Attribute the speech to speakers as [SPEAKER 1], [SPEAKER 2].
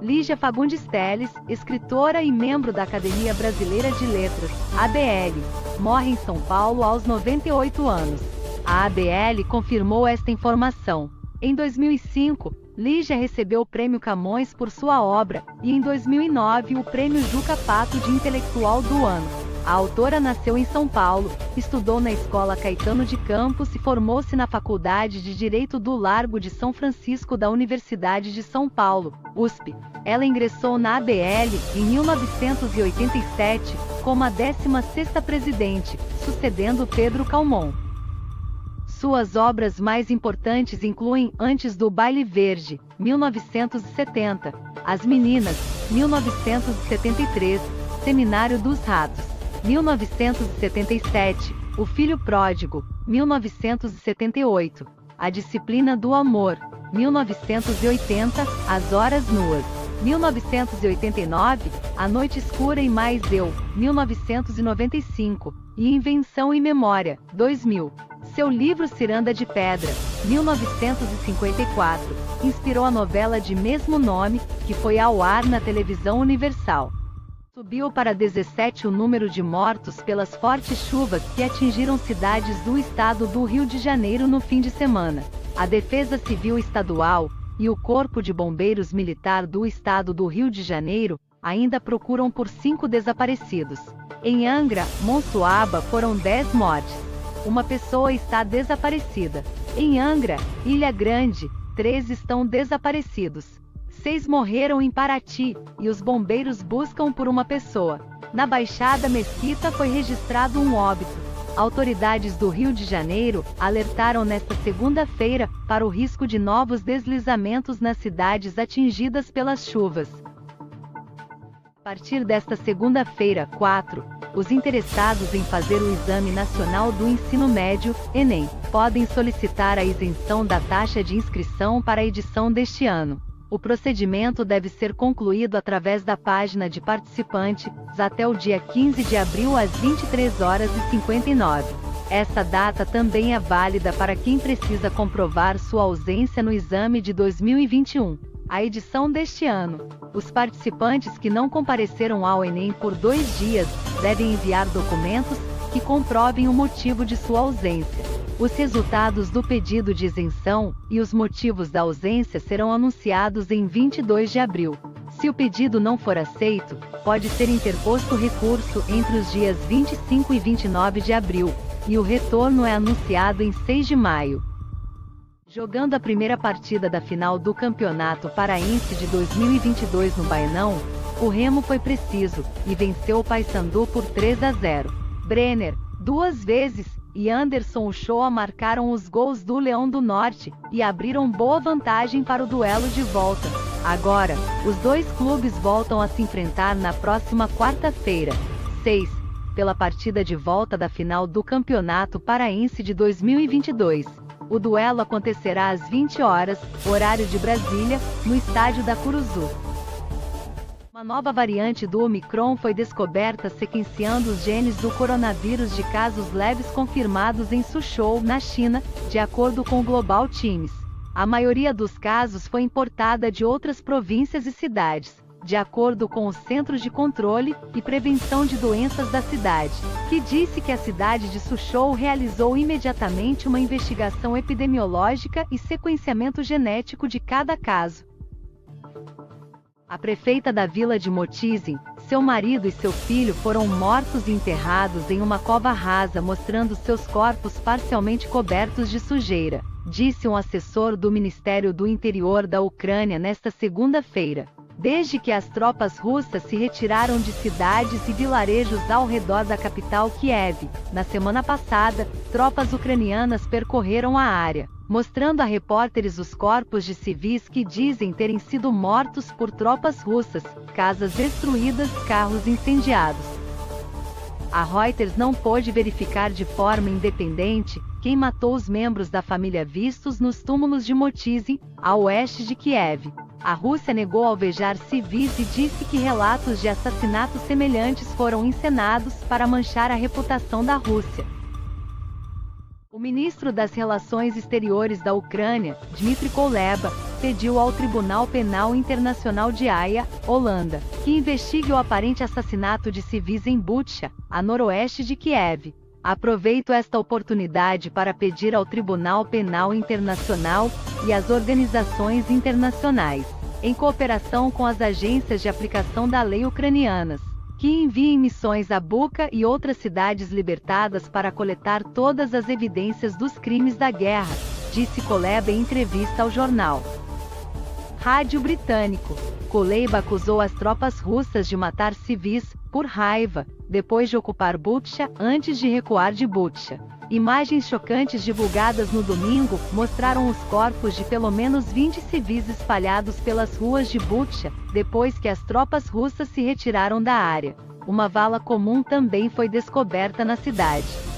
[SPEAKER 1] Lígia Fagundes Telles, escritora e membro da Academia Brasileira de Letras, ABL, morre em São Paulo aos 98 anos. A ABL confirmou esta informação. Em 2005, Lígia recebeu o Prêmio Camões por sua obra, e em 2009 o Prêmio Juca Pato de Intelectual do Ano. A autora nasceu em São Paulo, estudou na Escola Caetano de Campos e formou-se na Faculdade de Direito do Largo de São Francisco da Universidade de São Paulo, USP. Ela ingressou na ABL em 1987 como a 16ª presidente, sucedendo Pedro Calmon. Suas obras mais importantes incluem Antes do Baile Verde, 1970, As Meninas, 1973, Seminário dos Ratos, 1977, O Filho Pródigo, 1978, A Disciplina do Amor, 1980, As Horas Nuas, 1989, A Noite Escura e Mais Eu, 1995, e Invenção e Memória, 2000. Seu livro Ciranda de Pedra, 1954, inspirou a novela de mesmo nome, que foi ao ar na televisão Universal. Subiu para 17 o número de mortos pelas fortes chuvas que atingiram cidades do estado do Rio de Janeiro no fim de semana. A Defesa Civil Estadual e o Corpo de Bombeiros Militar do estado do Rio de Janeiro ainda procuram por 5 desaparecidos. Em Angra, Monsuaba foram 10 mortes. Uma pessoa está desaparecida. Em Angra, Ilha Grande, 3 estão desaparecidos. 6 morreram em Paraty, e os bombeiros buscam por uma pessoa. Na Baixada Mesquita foi registrado um óbito. Autoridades do Rio de Janeiro alertaram nesta segunda-feira para o risco de novos deslizamentos nas cidades atingidas pelas chuvas. A partir desta segunda-feira, 4, os interessados em fazer o Exame Nacional do Ensino Médio, ENEM, podem solicitar a isenção da taxa de inscrição para a edição deste ano. O procedimento deve ser concluído através da página de participantes até o dia 15 de abril às 23h59. Essa data também é válida para quem precisa comprovar sua ausência no exame de 2021. A edição deste ano. Os participantes que não compareceram ao Enem por 2 dias devem enviar documentos que comprovem o motivo de sua ausência. Os resultados do pedido de isenção e os motivos da ausência serão anunciados em 22 de abril. Se o pedido não for aceito, pode ser interposto recurso entre os dias 25 e 29 de abril, e o retorno é anunciado em 6 de maio. Jogando a primeira partida da final do Campeonato Paraense de 2022 no Baenão, o Remo foi preciso e venceu o Paysandu por 3-0. Brenner, 2 vezes, e Anderson Ochoa marcaram os gols do Leão do Norte e abriram boa vantagem para o duelo de volta. Agora, os 2 clubes voltam a se enfrentar na próxima quarta-feira, 6, pela partida de volta da final do Campeonato Paraense de 2022. O duelo acontecerá às 20 horas, horário de Brasília, no estádio da Curuzu. Uma nova variante do Omicron foi descoberta sequenciando os genes do coronavírus de casos leves confirmados em Suzhou, na China, de acordo com o Global Times. A maioria dos casos foi importada de outras províncias e cidades, de acordo com o Centro de Controle e Prevenção de Doenças da cidade, que disse que a cidade de Suzhou realizou imediatamente uma investigação epidemiológica e sequenciamento genético de cada caso. A prefeita da vila de Motizem, seu marido e seu filho foram mortos e enterrados em uma cova rasa, mostrando seus corpos parcialmente cobertos de sujeira, disse um assessor do Ministério do Interior da Ucrânia nesta segunda-feira. Desde que as tropas russas se retiraram de cidades e vilarejos ao redor da capital Kiev, na semana passada, tropas ucranianas percorreram a área, mostrando a repórteres os corpos de civis que dizem terem sido mortos por tropas russas, casas destruídas, carros incendiados. A Reuters não pôde verificar de forma independente quem matou os membros da família vistos nos túmulos de Motizem, a oeste de Kiev. A Rússia negou alvejar civis e disse que relatos de assassinatos semelhantes foram encenados para manchar a reputação da Rússia. O ministro das Relações Exteriores da Ucrânia, Dmytro Kuleba, pediu ao Tribunal Penal Internacional de Haia, Holanda, que investigue o aparente assassinato de civis em Bucha, a noroeste de Kiev. Aproveito esta oportunidade para pedir ao Tribunal Penal Internacional e às organizações internacionais, em cooperação com as agências de aplicação da lei ucranianas, que enviem missões a Bucha e outras cidades libertadas para coletar todas as evidências dos crimes da guerra, disse Kuleba em entrevista ao jornal Rádio Britânico. Kuleba acusou as tropas russas de matar civis, por raiva, depois de ocupar Bucha, antes de recuar de Bucha. Imagens chocantes divulgadas no domingo mostraram os corpos de pelo menos 20 civis espalhados pelas ruas de Bucha, depois que as tropas russas se retiraram da área. Uma vala comum também foi descoberta na cidade.